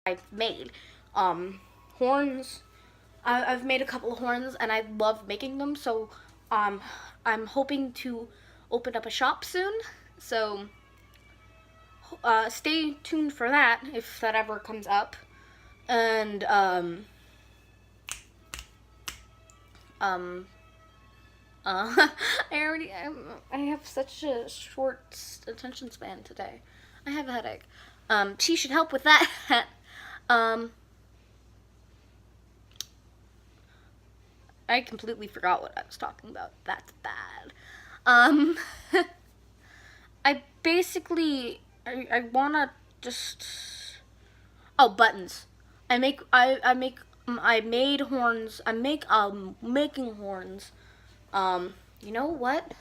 I've made. Horns. I've made a couple of horns, and I love making them. So, I'm hoping to open up a shop soon. So, stay tuned for that if that ever comes up. And I have such a short attention span today. I have a headache. She should help with that. I completely forgot what I was talking about. That's bad. Um, I basically, I wanna just, oh, buttons. I made horns. Making horns. You know what?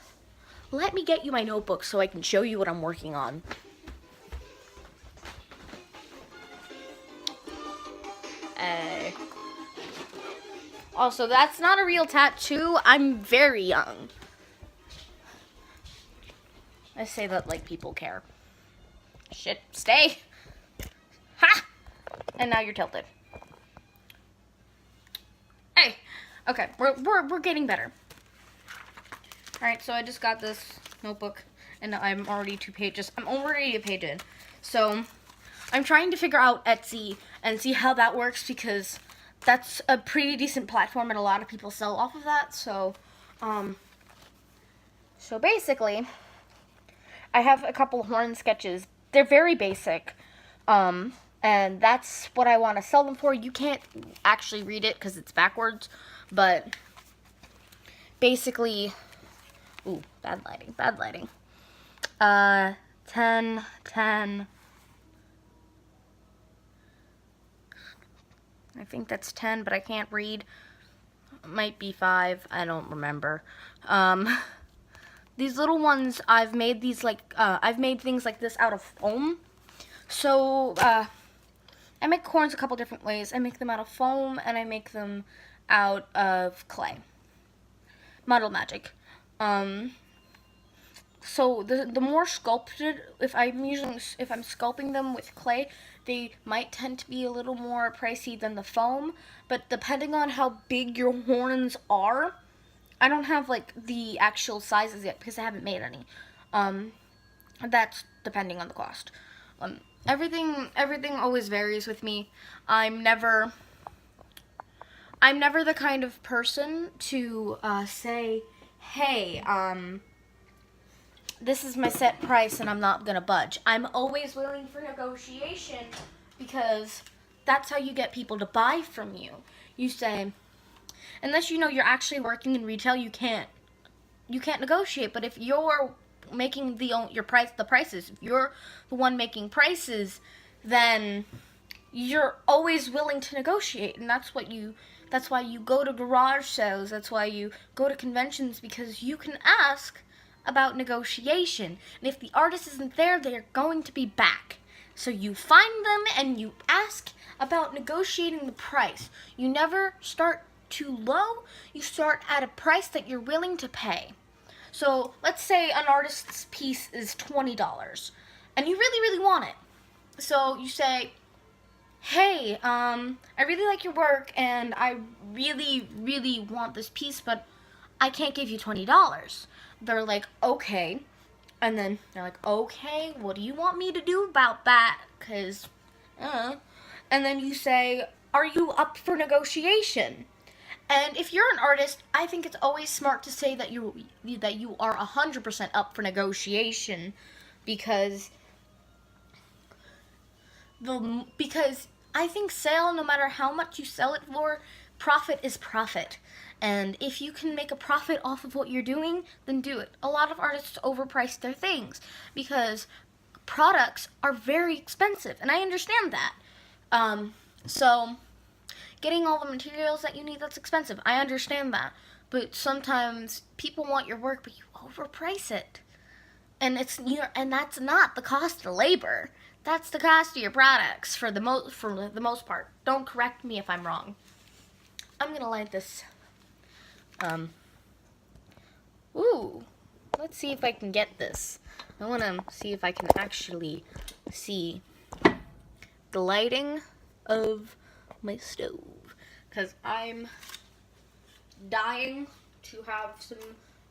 Let me get you my notebook so I can show you what I'm working on. Also, that's not a real tattoo. I'm very young. I say that like people care. Shit, stay. Ha! And now you're tilted. Hey, okay, we're getting better. All right, so I just got this notebook, and I'm already 2 pages. I'm already a page in. So I'm trying to figure out Etsy and see how that works, because that's a pretty decent platform, and a lot of people sell off of that. So basically, I have a couple horn sketches. They're very basic, and that's what I want to sell them for. You can't actually read it because it's backwards, but basically, ooh, bad lighting. 10, 10. I think that's 10, but I can't read. It might be 5. I don't remember. These little ones, I've made these I've made things like this out of foam. So, I make horns a couple different ways. I make them out of foam, and I make them out of clay. Model Magic. So the more sculpted, if I'm sculpting them with clay, they might tend to be a little more pricey than the foam. But depending on how big your horns are, I don't have like the actual sizes yet because I haven't made any. That's depending on the cost. Everything always varies with me. I'm never the kind of person to say, hey, this is my set price and I'm not gonna budge. I'm always willing for negotiation, because that's how you get people to buy from you. You say, unless you know you're actually working in retail, you can't negotiate. But if you're making the prices, if you're the one making prices, then you're always willing to negotiate. And that's why you go to garage sales. That's why you go to conventions, because you can ask about negotiation. And if the artist isn't there, they are going to be back. So you find them and you ask about negotiating the price. You never start too low. You start at a price that you're willing to pay. So let's say an artist's piece is $20 and you really, really want it. So you say, hey, I really like your work and I really, really want this piece, but I can't give you $20. They're like, okay. And then they're like, okay, what do you want me to do about that? Because, and then you say, are you up for negotiation? And if you're an artist, I think it's always smart to say that you are 100% up for negotiation, because I think sale, no matter how much you sell it for, profit is profit. And if you can make a profit off of what you're doing, then do it. A lot of artists overprice their things because products are very expensive, and I understand that. So getting all the materials that you need, that's expensive. I understand that. But sometimes people want your work, but you overprice it. And that's not the cost of labor. That's the cost of your products for the most part. Don't correct me if I'm wrong. I'm gonna light this. Ooh, let's see if I can get this. I want to see if I can actually see the lighting. of my stove because I'm dying to have some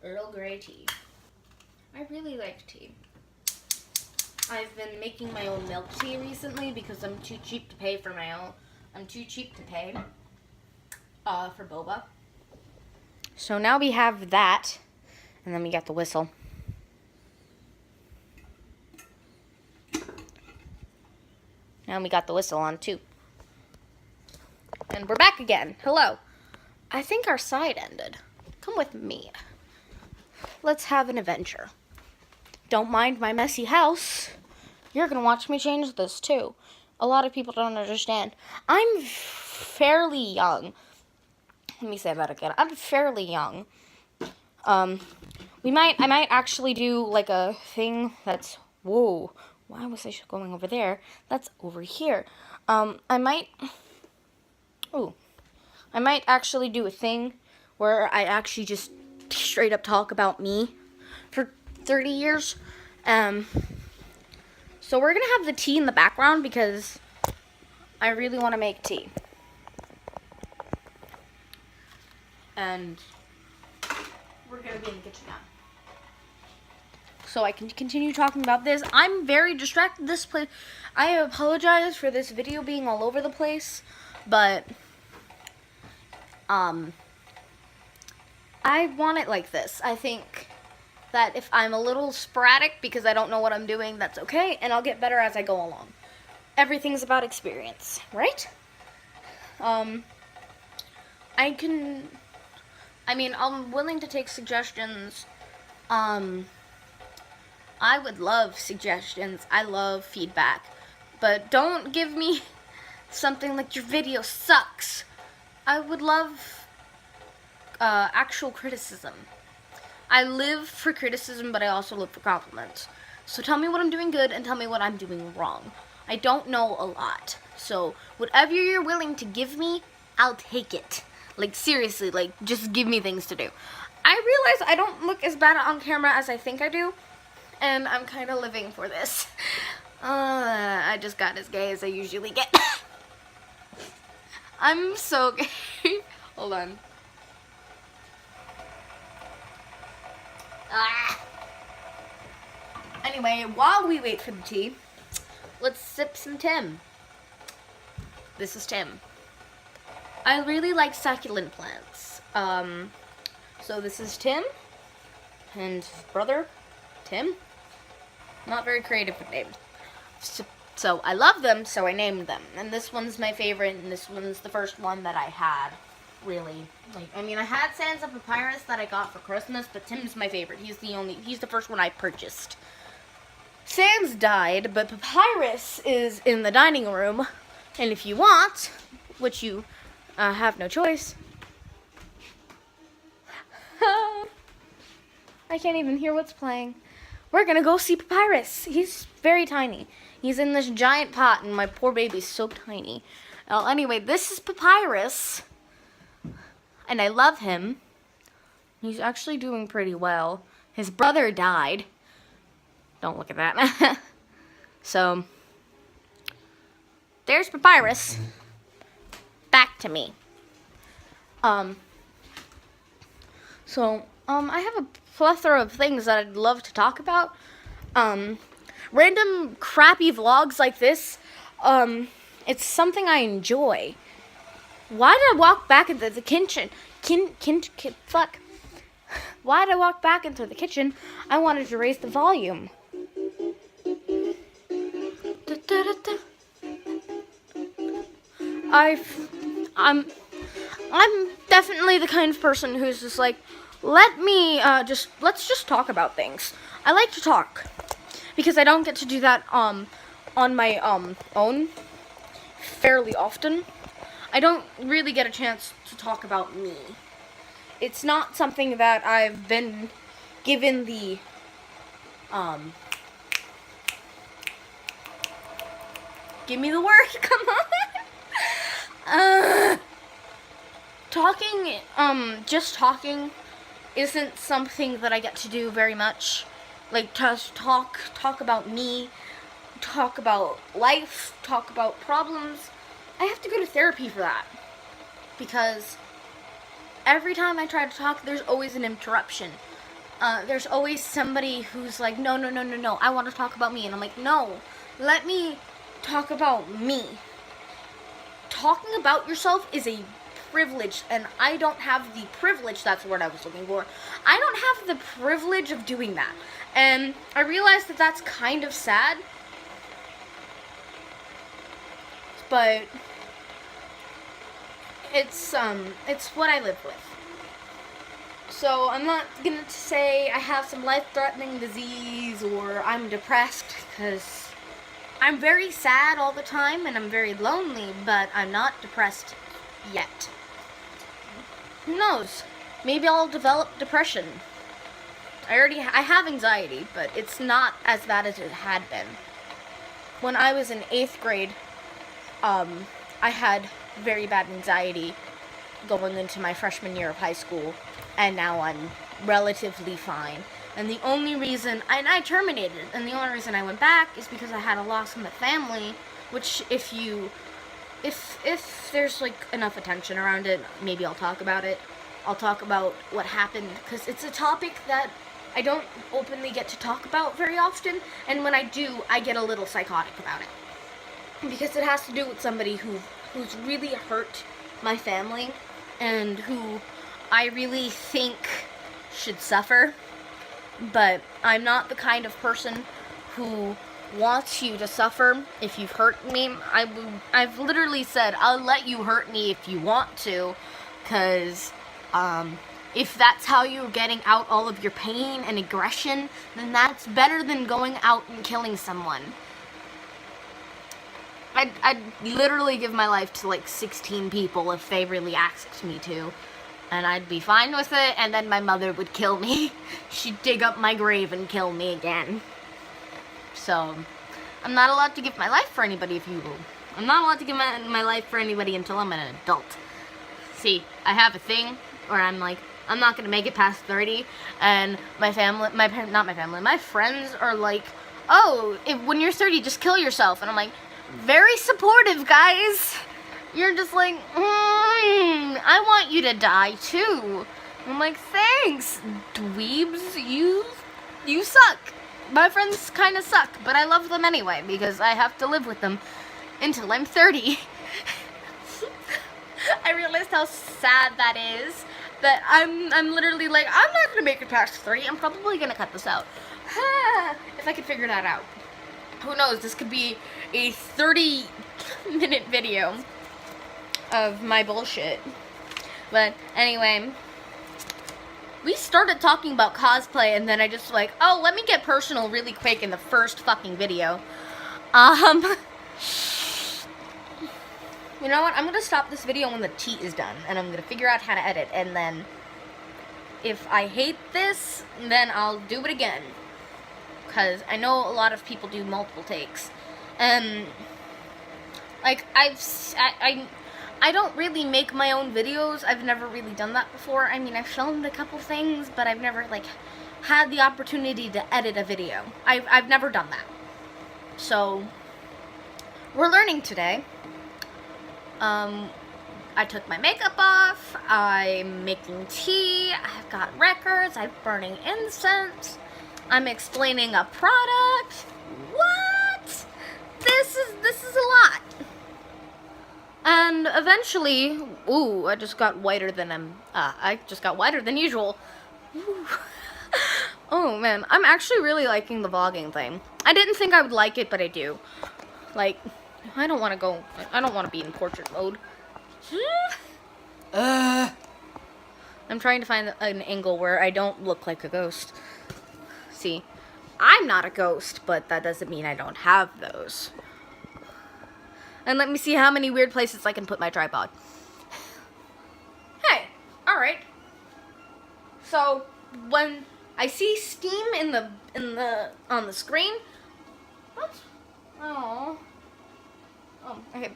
Earl Grey tea. I really like tea. I've been making my own milk tea recently because I'm too cheap to pay for for boba. So now we have that, and then we got the whistle. And we got the whistle on too. And we're back again. Hello. I think our side ended. Come with me. Let's have an adventure. Don't mind my messy house. You're going to watch me change this too. A lot of people don't understand. I'm fairly young. Let me say that again. I'm fairly young. I might actually do like a thing that's, whoa, why was I going over there? That's over here. I might actually do a thing where I actually just straight up talk about me for 30 years. So we're going to have the tea in the background because I really want to make tea. And we're going to be in the kitchen now. So I can continue talking about this. I'm very distracted this place. I apologize for this video being all over the place, but I want it like this. I think that if I'm a little sporadic because I don't know what I'm doing, that's okay, and I'll get better as I go along. Everything's about experience, right? I'm willing to take suggestions. I would love suggestions. I love feedback. But don't give me something like your video sucks. I would love actual criticism. I live for criticism, but I also live for compliments. So tell me what I'm doing good and tell me what I'm doing wrong. I don't know a lot. So whatever you're willing to give me, I'll take it. Like seriously, like just give me things to do. I realize I don't look as bad on camera as I think I do. And I'm kind of living for this. I just got as gay as I usually get. I'm so gay. Hold on. Anyway, while we wait for the tea, let's sip some Tim. This is Tim. I really like succulent plants. So this is Tim and his brother, Tim. Not very creative with names. So I love them, so I named them. And this one's my favorite, and this one's the first one that I had, really. I had Sands of Papyrus that I got for Christmas, but Tim's my favorite. He's the first one I purchased. Sands died, but Papyrus is in the dining room. And if you want, which you have no choice. I can't even hear what's playing. We're gonna go see Papyrus. He's very tiny. He's in this giant pot, and my poor baby's so tiny. Well, anyway, this is Papyrus, and I love him. He's actually doing pretty well. His brother died. Don't look at that. So, there's Papyrus. Back to me. I have a plethora of things that I'd love to talk about. Random crappy vlogs like this, it's something I enjoy. Why did I walk back into the kitchen? Fuck. Why did I walk back into the kitchen? I wanted to raise the volume. I'm definitely the kind of person who's just like, let's just talk about things. I like to talk because I don't get to do that on my own fairly often. I don't really get a chance to talk about me. It's not something that I've been given the give me the word, come on. Just talking isn't something that I get to do very much. Like, just talk about me, talk about life, talk about problems. I have to go to therapy for that. Because every time I try to talk, there's always an interruption. There's always somebody who's like, no, I want to talk about me. And I'm like, no, let me talk about me. Talking about yourself is a privilege, and I don't have the privilege, that's the word I was looking for. I don't have the privilege of doing that. And I realized that that's kind of sad. But it's what I live with. So I'm not gonna say I have some life-threatening disease or I'm depressed, because I'm very sad all the time and I'm very lonely, but I'm not depressed yet. Who knows? Maybe I'll develop depression. I have anxiety, but it's not as bad as it had been. When I was in 8th grade, I had very bad anxiety going into my freshman year of high school, and now I'm relatively fine. And the only reason, and I terminated, and the only reason I went back is because I had a loss in the family, which if there's like enough attention around it, maybe I'll talk about it. I'll talk about what happened, because it's a topic that I don't openly get to talk about very often, and when I do, I get a little psychotic about it. Because it has to do with somebody who's really hurt my family, and who I really think should suffer. But I'm not the kind of person who wants you to suffer if you've hurt me. I've literally said, I'll let you hurt me if you want to, because if that's how you're getting out all of your pain and aggression, then that's better than going out and killing someone. I'd literally give my life to like 16 people if they really asked me to. And I'd be fine with it, and then my mother would kill me. She'd dig up my grave and kill me again. So, I'm not allowed to give my life for anybody if you will. I'm not allowed to give my life for anybody until I'm an adult. See, I have a thing where I'm like, I'm not gonna make it past 30, and my friends are like, oh, when you're 30, just kill yourself. And I'm like, very supportive, guys. You're just like, I want you to die too. I'm like, thanks, dweebs. You suck. My friends kind of suck, but I love them anyway because I have to live with them until I'm 30. I realized how sad that is. That I'm literally like, I'm not gonna make it past 30. I'm probably gonna cut this out. If I could figure that out. Who knows? This could be a 30-minute video of my bullshit. But anyway, we started talking about cosplay, and then I just like, oh, let me get personal really quick in the first fucking video. You know what? I'm gonna stop this video when the tea is done, and I'm gonna figure out how to edit, and then if I hate this, then I'll do it again. Because I know a lot of people do multiple takes. Like, I don't really make my own videos. I've never really done that before. I mean, I've filmed a couple things, but I've never, like, had the opportunity to edit a video. I've never done that. So, we're learning today. I took my makeup off. I'm making tea. I've got records. I'm burning incense. I'm explaining a product. What? This is a lot. And eventually, ooh, I just got whiter than usual. Oh man, I'm actually really liking the vlogging thing. I didn't think I would like it, but I do. Like, I don't want to be in portrait mode. I'm trying to find an angle where I don't look like a ghost. See, I'm not a ghost, but that doesn't mean I don't have those. And let me see how many weird places I can put my tripod. Hey, alright. So, when I see steam on the screen, what? Oh, okay.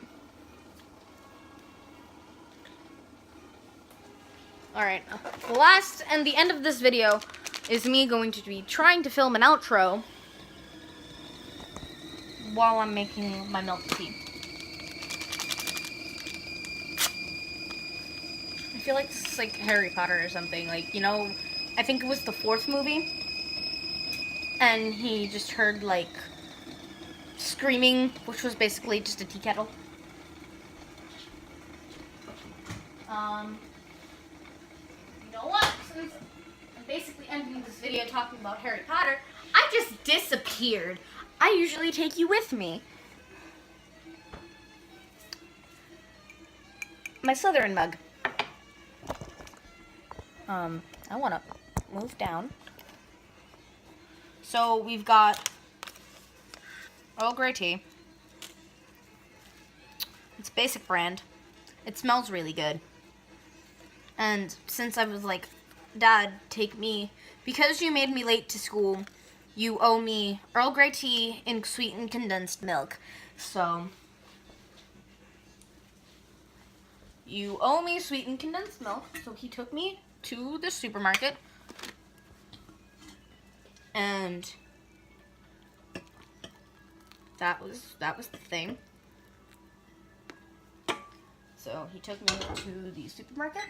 Alright, the last and the end of this video is me going to be trying to film an outro while I'm making my milk tea. feel like this is like Harry Potter or something. Like, you know, I think it was the 4th movie. And he just heard like screaming, which was basically just a tea kettle. You know what? Since I'm basically ending this video talking about Harry Potter, I just disappeared. I usually take you with me. My Slytherin mug. I want to move down. So we've got Earl Grey tea. It's basic brand. It smells really good. And since I was like, Dad, take me, because you made me late to school, you owe me Earl Grey tea in sweetened condensed milk. So you owe me sweetened condensed milk. So he took me to the supermarket. And that was the thing. So he took me to the supermarket.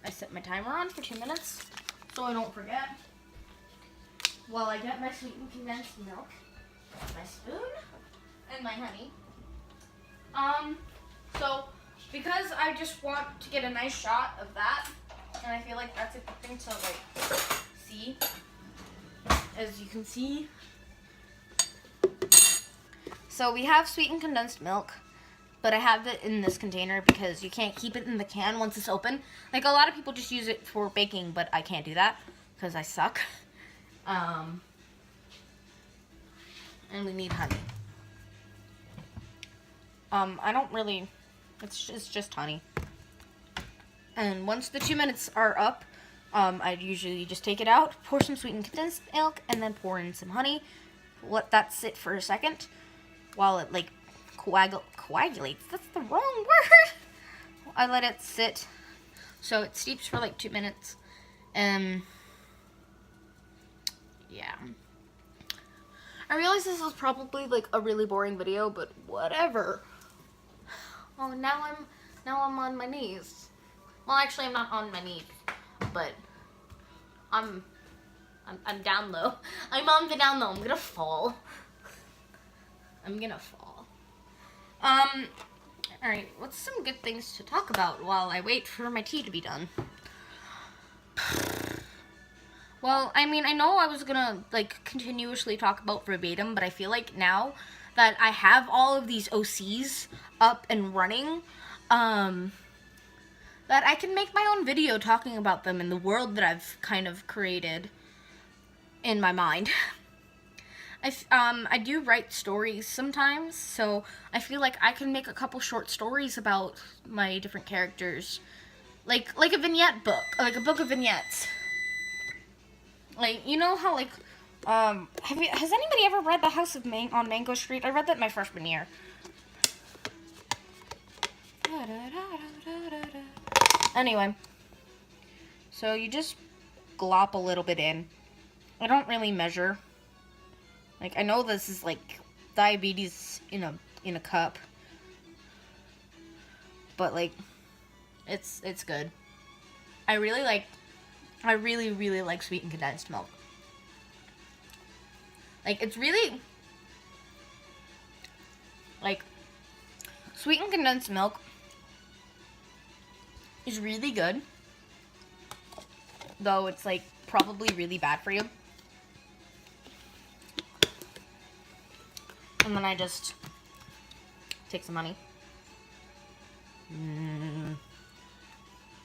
I set my timer on for 2 minutes so I don't forget. While I get my sweetened condensed milk, my spoon, and my honey. So because I just want to get a nice shot of that, and I feel like that's a good thing to like see. As you can see. So we have sweetened condensed milk, but I have it in this container because you can't keep it in the can once it's open. Like a lot of people just use it for baking, but I can't do that because I suck. And we need honey. I don't really, it's just honey. And once the 2 minutes are up, I usually just take it out, pour some sweetened condensed milk, and then pour in some honey. Let that sit for a second while it like coagulates. That's the wrong word. I let it sit so it steeps for like 2 minutes. Yeah. I realize this is probably like a really boring video, but whatever. Oh, now I'm on my knees. Well, actually, I'm not on my knees, but I'm down low. I'm on the down low. I'm gonna fall. Alright, what's some good things to talk about while I wait for my tea to be done? Well, I mean, I know I was gonna, like, continuously talk about verbatim, but I feel like now that I have all of these OCs up and running, that I can make my own video talking about them in the world that I've kind of created in my mind. I do write stories sometimes, so I feel like I can make a couple short stories about my different characters. Like a vignette book, like a book of vignettes. Like, you know how, like, has anybody ever read The House of on Mango Street? I read that my freshman year. Anyway, so you just glop a little bit in. I don't really measure. Like, I know this is like diabetes in a cup, but like, it's good. I really like sweetened condensed milk. Like, it's really, like, sweetened condensed milk is really good, though it's like probably really bad for you. And then I just take some honey.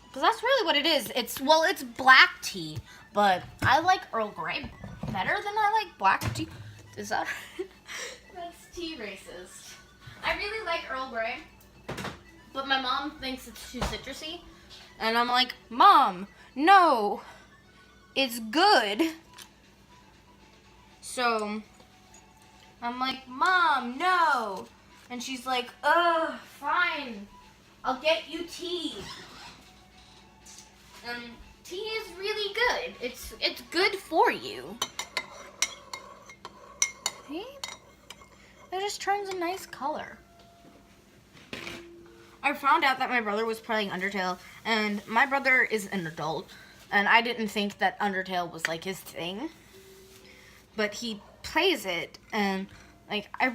Because that's really what it is. It's black tea, but I like Earl Grey better than I like black tea. Is that that's tea racist. I really like Earl Grey, but my mom thinks it's too citrusy. And I'm like, Mom, no, it's good. So I'm like, Mom, no. And she's like, ugh, fine. I'll get you tea. And tea is really good. It's good for you. See? It just turns a nice color. I found out that my brother was playing Undertale, and my brother is an adult, and I didn't think that Undertale was like his thing. But he plays it, and like I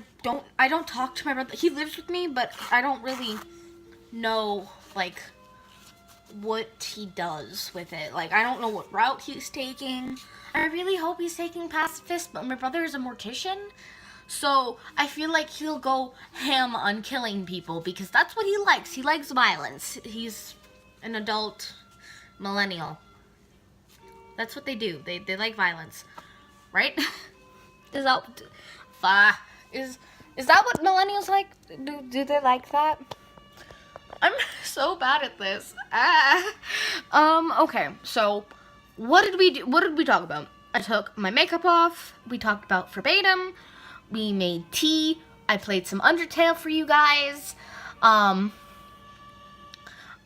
don't talk to my brother. He lives with me, but I don't really know like what he does with it. Like I don't know what route he's taking. I really hope he's taking pacifist, but my brother is a mortician. So I feel like he'll go ham on killing people because that's what he likes. He likes violence. He's an adult millennial. That's what they do. They like violence, right? Is that what millennials like? Do they like that? I'm so bad at this. Okay. So what did we do? What did we talk about? I took my makeup off. We talked about verbatim. We made tea. I played some Undertale for you guys.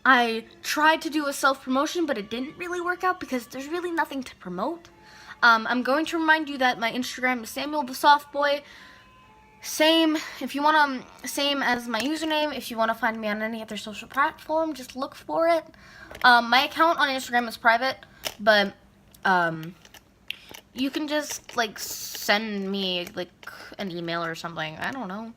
I tried to do a self-promotion, but it didn't really work out because there's really nothing to promote. I'm going to remind you that my Instagram is Samuel the Soft Boy. Same as my username. If you want to find me on any other social platform, just look for it. My account on Instagram is private, but you can just like send me like an email or something. I don't know.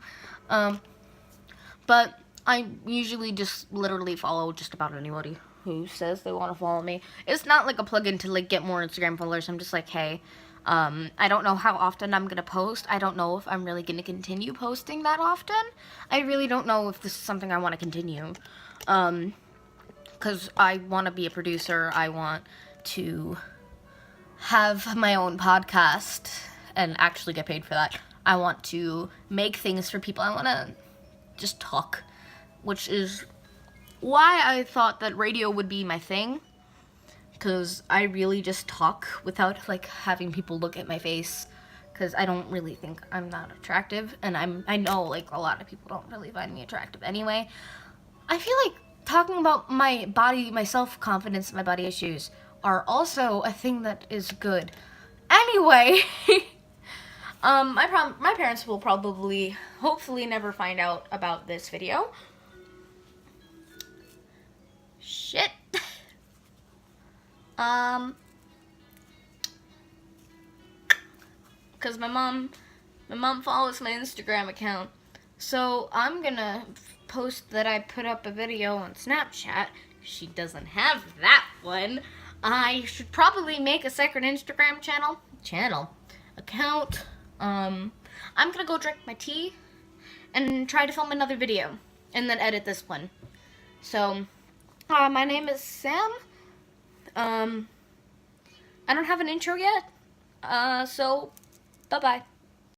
But I usually just literally follow just about anybody who says they want to follow me. It's not like a plug-in to like get more Instagram followers. I'm just like, hey, I don't know how often I'm gonna post. I don't know if I'm really gonna continue posting that often. I really don't know if this is something I want to continue. Because I want to be a producer. I want to have my own podcast and actually get paid for that. I want to make things for people. I want to just talk, which is why I thought that radio would be my thing, because I really just talk without like having people look at my face, because I don't really think I'm that attractive, and I know like a lot of people don't really find me attractive anyway. I feel like talking about my body, my self-confidence, my body issues are also a thing that is good. Anyway, my parents will probably, hopefully, never find out about this video. Shit. Because my mom follows my Instagram account, so I'm gonna post that I put up a video on Snapchat. She doesn't have that one. I should probably make a second Instagram account. I'm gonna go drink my tea and try to film another video and then edit this one. So, my name is Sam. I don't have an intro yet. So, bye-bye.